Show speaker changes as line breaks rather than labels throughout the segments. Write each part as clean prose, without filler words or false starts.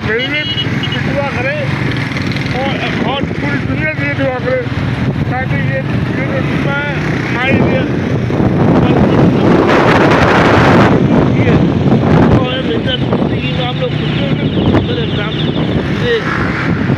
मेरी भी दुआ करे और पूरी दुनिया की दुआ करे ताकि ये जो दुआ है हमारे लिए और बेहतर जिंदगी में आप लोग खुश हो मेरे एग्जाम से अपनी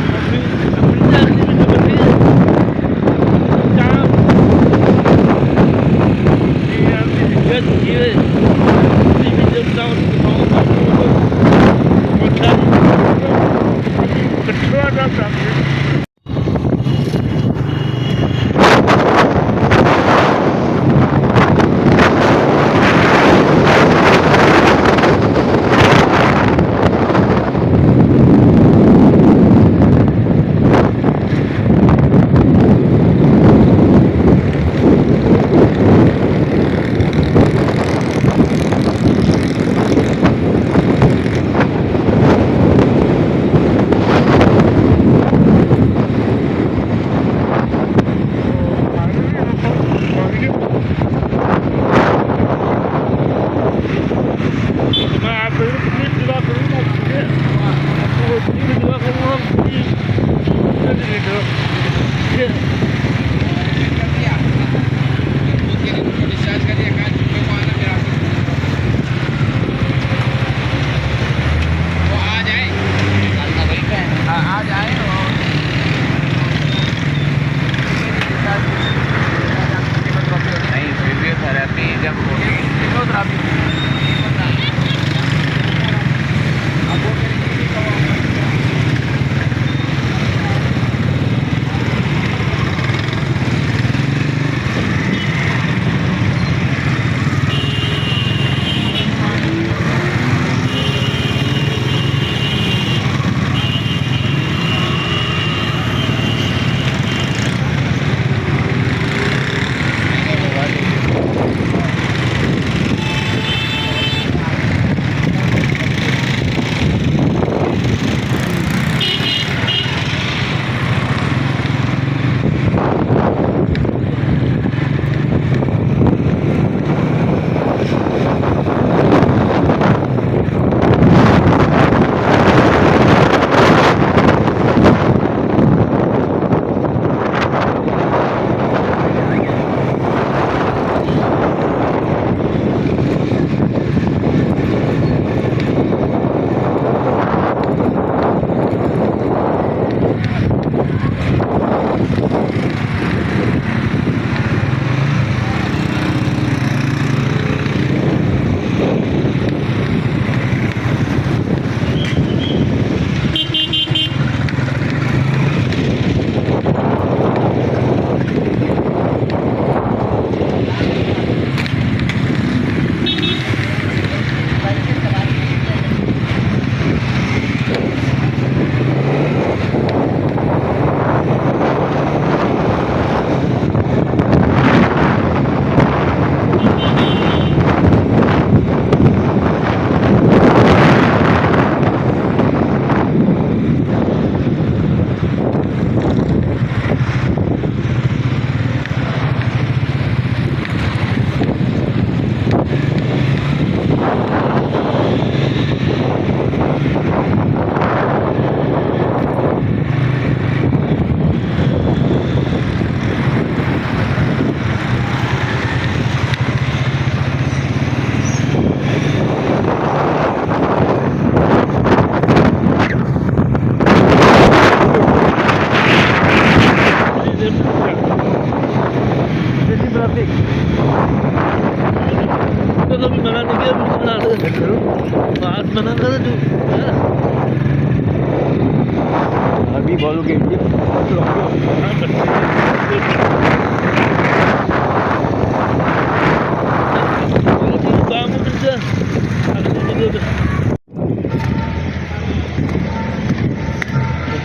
अभी बोलोगे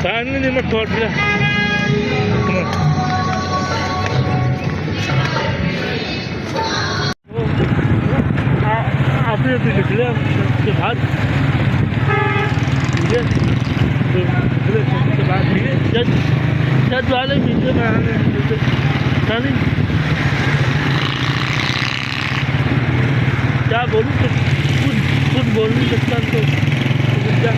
Tane mı torpila? आपने तो निकले उसके बाद उसके बाद जज वाले वीडियो बनाने क्या बोलूँ कुछ बोल नहीं सकता तो क्या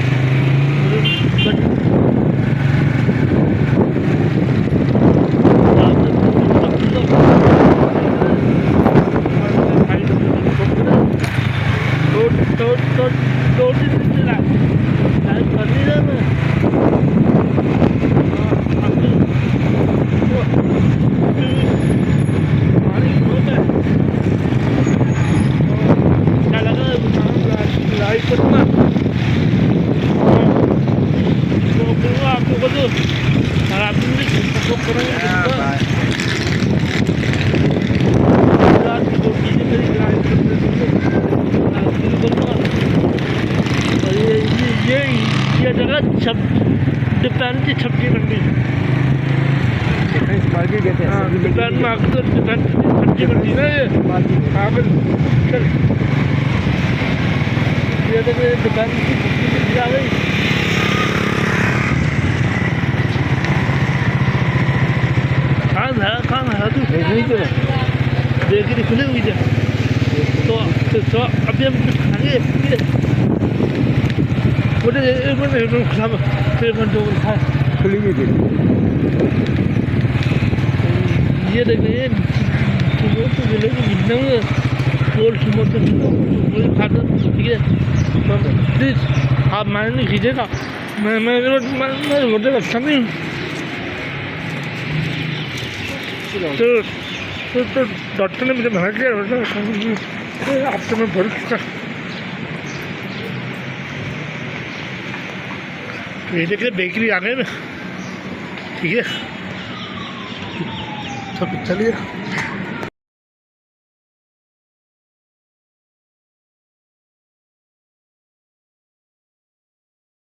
जगह डिपेंड की सब्जी मंडी।
मार्केट कहते हैं।
हाँ डिपेंड में आकर डिपेंड सब्जी मंडी ना ये आकर चल ये देखो डिपेंड की सब्जी मंडी आ गई। कहाँ है तू? देख के खुली हुई है तो अभी हम कुछ खाएंगे बोले एक मिनट खराब फिर घंटों को खाए
खुली हुई थी।
ये देख रहे सुबह तो जलेबी जितना गोल सुबह तो वही खाता ठीक है तो प्लीज़ आप मैंने नहीं खींचेगा मैं होटल अच्छा नहीं तो डॉक्टर ने मुझे मना किया आप तो मैं भर चुका। ये देखिए बेकरी आ गए ना ठीक है सब चलिए।